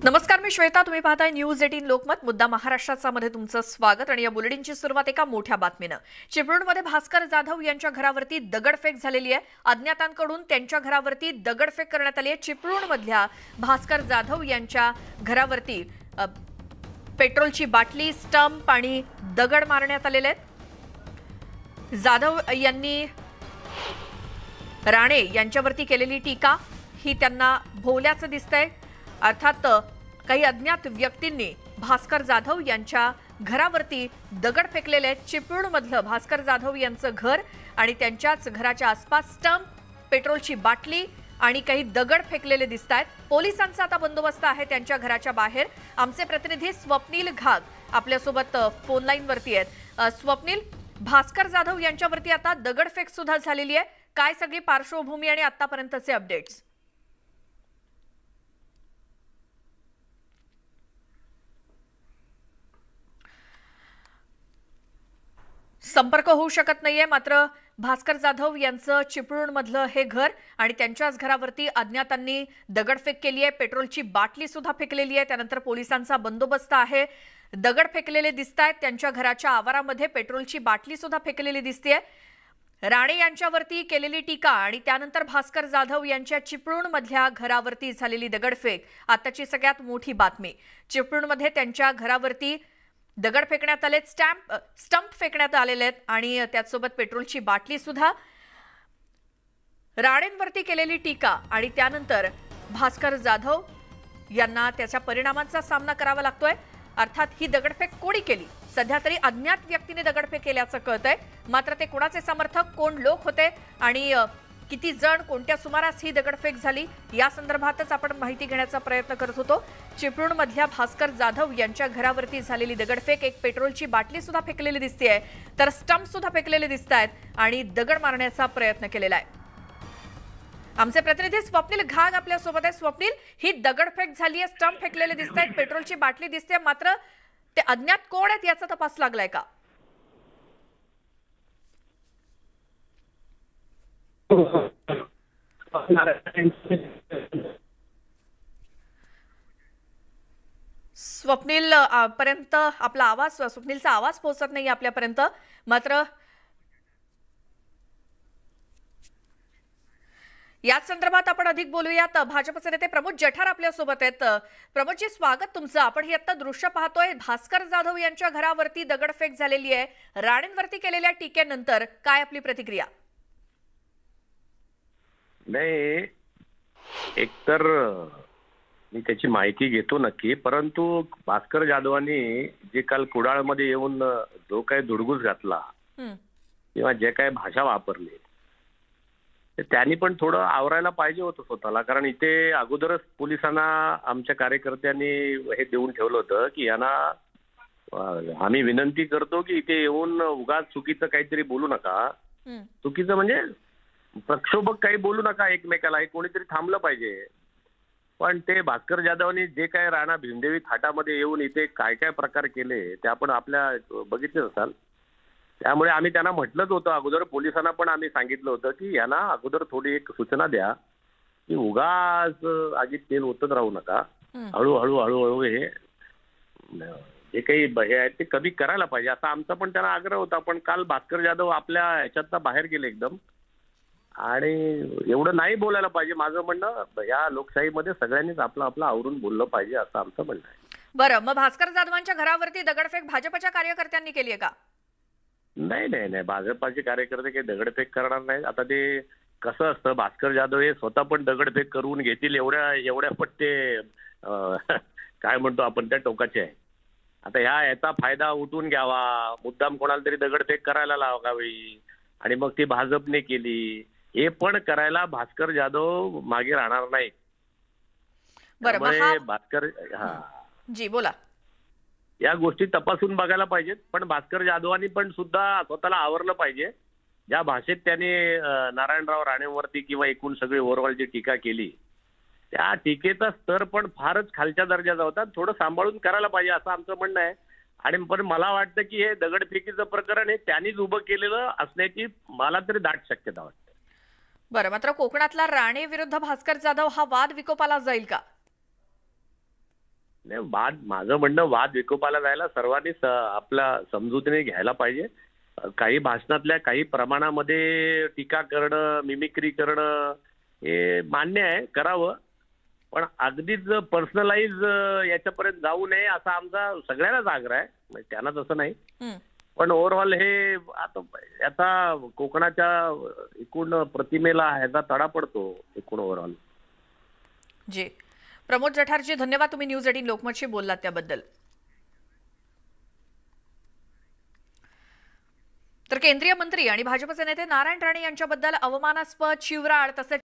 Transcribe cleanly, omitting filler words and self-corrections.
नमस्कार, मी श्वेता. तुम्ही पाहताय न्यूज 18 लोकमत. मुद्दा महाराष्ट्राचा मध्ये तुमचं स्वागत. आणि या बुलेटिनची सुरुवात एका मोठ्या बातमीनं. चिपळूणमध्ये भास्कर जाधव यांच्या घरावरती दगडफेक झालेली आहे. अज्ञातांकडून त्यांच्या घरावरती दगडफेक करण्यात आली आहे. चिपळूणमधल्या भास्कर जाधव यांच्या घरावरती पेट्रोलची बाटली, स्टंप आणि दगड मारण्यात आलेले आहेत. जाधव यांनी राणे यांच्यावरती केलेली टीका ही त्यांना भोवल्याचं दिसतंय. अर्थात काही अज्ञात व्यक्तींनी भास्कर जाधव यांच्या घरावरती दगड फेकलेले आहेत. चिपळूणमधलं भास्कर जाधव यांचं घर आणि त्यांच्याच घराच्या आसपास स्टंप, पेट्रोलची बाटली आणि काही दगड फेकलेले दिसत आहेत. पोलिसांचा आता बंदोबस्त आहे त्यांच्या घराच्या बाहेर. आमचे प्रतिनिधी स्वप्नील घाग आपल्यासोबत फोन लाईनवरती आहेत. स्वप्नील, भास्कर जाधव यांच्यावरती आता दगडफेक सुद्धा झालेली आहे. काय सगळी पार्श्वभूमी आणि आतापर्यंतचे अपडेट्स? संपर्क होऊ शकत नाहीये, मात्र भास्कर जाधव यांचं चिपळूणमधलं हे घर आणि त्यांच्याच घरावरती अज्ञातांनी दगडफेक केली आहे. पेट्रोलची बाटली सुद्धा फेकलेली आहे. त्यानंतर पोलिसांचा बंदोबस्त आहे. दगड फेकलेले दिसत आहेत. त्यांच्या घराच्या आवारामध्ये पेट्रोलची बाटली सुद्धा फेकलेली दिसतेय. राणे यांच्यावरती केलेली टीका आणि त्यानंतर भास्कर जाधव यांच्या चिपळूणमधल्या घरावरती झालेली दगडफेक आताची सगळ्यात मोठी बातमी. चिपळूणमध्ये त्यांच्या घरावरती दगड फेकण्यात आले, स्टंप फेकण्यात आलेले आहेत आणि त्याचसोबत पेट्रोलची बाटली सुद्धा. राणेंवरती केलेली टीका आणि त्यानंतर भास्कर जाधव यांना त्याच्या परिणामांचा सामना करावा लागतोय. अर्थात ही दगडफेक कोणी केली? सध्या तरी अज्ञात व्यक्तीने दगडफेक केल्याचं कळतंय. मात्र ते कोणाचे समर्थक, कोण लोक होते आणि किती जण, कोणत्या सुमारास ही दगडफेक झाली या संदर्भातच आपण माहिती घेण्याचा प्रयत्न करत होतो. चिपळूणमधल्या भास्कर जाधव यांच्या घरावरती झालेली दगडफेक, एक पेट्रोलची बाटली सुद्धा फेकलेली दिसतेय, तर स्टंप सुद्धा फेकलेले दिसत आहेत आणि दगड मारण्याचा प्रयत्न केलेला आहे. आमचे प्रतिनिधी स्वप्नील घाग आपल्यासोबत आहे. स्वप्नील, ही दगडफेक झाली आहे, स्टंप फेकलेले दिसत आहेत, पेट्रोलची बाटली दिसते, मात्र ते अज्ञात कोण आहेत याचा तपास लागलाय का? स्वप्नील पर्यंत आपला आवाज, स्वप्नीलचा आवाज पोहोचत नाही आपल्यापर्यंत. मात्र याच संदर्भात आपण अधिक बोलूयात. भाजपचे नेते प्रमोद जठार आपल्यासोबत आहेत. प्रमोदजी, स्वागत तुमचं. आपण ही आता दृश्य पाहतोय. भास्कर जाधव यांच्या घरावरती दगडफेक झालेली आहे. राणेंवरती केलेल्या टीकेनंतर काय आपली प्रतिक्रिया? नाही, एकतर मी त्याची माहिती घेतो नक्की, परंतु भास्कर जाधवांनी जे काल कुडाळमध्ये येऊन जो काही धुडगूस घातला किंवा जे काही भाषा वापरली, त्यांनी पण थोडं आवरायला पाहिजे होतं स्वतःला. कारण इथे अगोदरच पोलिसांना आमच्या कार्यकर्त्यांनी हे देऊन ठेवलं होतं की यांना आम्ही विनंती करतो की इथे येऊन उगाच चुकीचं काहीतरी बोलू नका. चुकीचं म्हणजे प्रक्षोभक काही बोलू नका एकमेकाला. हे कोणीतरी थांबलं पाहिजे. पण ते भास्कर जाधवांनी जे काय राणा भीमदेवी थाटामध्ये येऊन इथे काय काय प्रकार केले ते आपण आपल्या बघितले असाल. त्यामुळे आम्ही त्यांना म्हटलंच होतं अगोदर, पोलिसांना पण आम्ही सांगितलं होतं की यांना अगोदर थोडी एक सूचना द्या की उगाच आगीत तेल ओतत राहू नका. हळूहळू हळूहळू हे जे काही हे आहे ते कमी करायला पाहिजे असा आमचा पण त्यांना आग्रह होता. पण काल भास्कर जाधव आपल्या ह्याच्यातनं बाहेर गेले एकदम. आणि एवढं नाही बोलायला पाहिजे. माझं म्हणणं, या लोकशाहीमध्ये सगळ्यांनीच आपलं आपलं आवरून बोललं पाहिजे असं आमचं म्हणणं आहे. बरं, मग भास्कर जाधवांच्या घरावरती दगडफेक भाजपच्या कार्यकर्त्यांनी केली आहे का? नाही नाही नाही, भाजपाचे कार्यकर्ते काही दगडफेक करणार नाही. आता ते कसं असतं, भास्कर जाधव हे स्वतः पण दगडफेक करून घेतील एवढ्या पण ते काय म्हणतो आपण त्या टोकाचे आहे. आता याचा फायदा उठून घ्यावा, मुद्दाम कोणाला तरी दगडफेक करायला लावावी आणि मग ती भाजपने केली, हे पण करायला भास्कर जाधव मागे राहणार नाही. बरं, भास्कर जी बोला. या गोष्टी तपासून बघायला पाहिजेत. पण भास्कर जाधवांनी पण सुद्धा स्वतःला आवरलं पाहिजे. ज्या भाषेत त्याने नारायणराव राणेंवरती किंवा एकूण सगळी ओव्हरऑलची टीका केली, त्या टीकेचा स्तर पण फारच खालच्या दर्जाचा होता. थोडं सांभाळून करायला पाहिजे असं आमचं म्हणणं आहे. आणि पण मला वाटतं की हे दगडफेकीचं प्रकरण हे त्यांनीच उभं केलेलं असण्याची मला तरी दाट शक्यता वाटते. बरं, मात्र कोकणातला राणे विरुद्ध भास्कर जाधव हा वाद विकोपाला जाईल का? नाही, माझं म्हणणं वाद विकोपाला जायला सर्वांनी आपला समजुतीने घ्यायला पाहिजे. काही भाषणातल्या काही प्रमाणामध्ये टीका करणं, मिमिक्री करणं हे मान्य आहे, करावं. पण अगदीच पर्सनलाइज याच्यापर्यंत जाऊ नये असा आमचा सगळ्यांनाच आग्रह आहे. म्हणजे त्यांना तसं नाही, हं. पण ओव्हरऑल हे आता याचा कोकणाच्या एकूण प्रतिमेला ह्याचा तडा पडतो एकूण ओव्हरऑल. जी. प्रमोद जठारजी, धन्यवाद, तुम्ही न्यूज 18 लोकमतशी बोललात त्याबद्दल. तर केंद्रीय मंत्री आणि भाजपचे नेते नारायण राणे यांच्याबद्दल अवमानास्पद, शिवराळ तसेच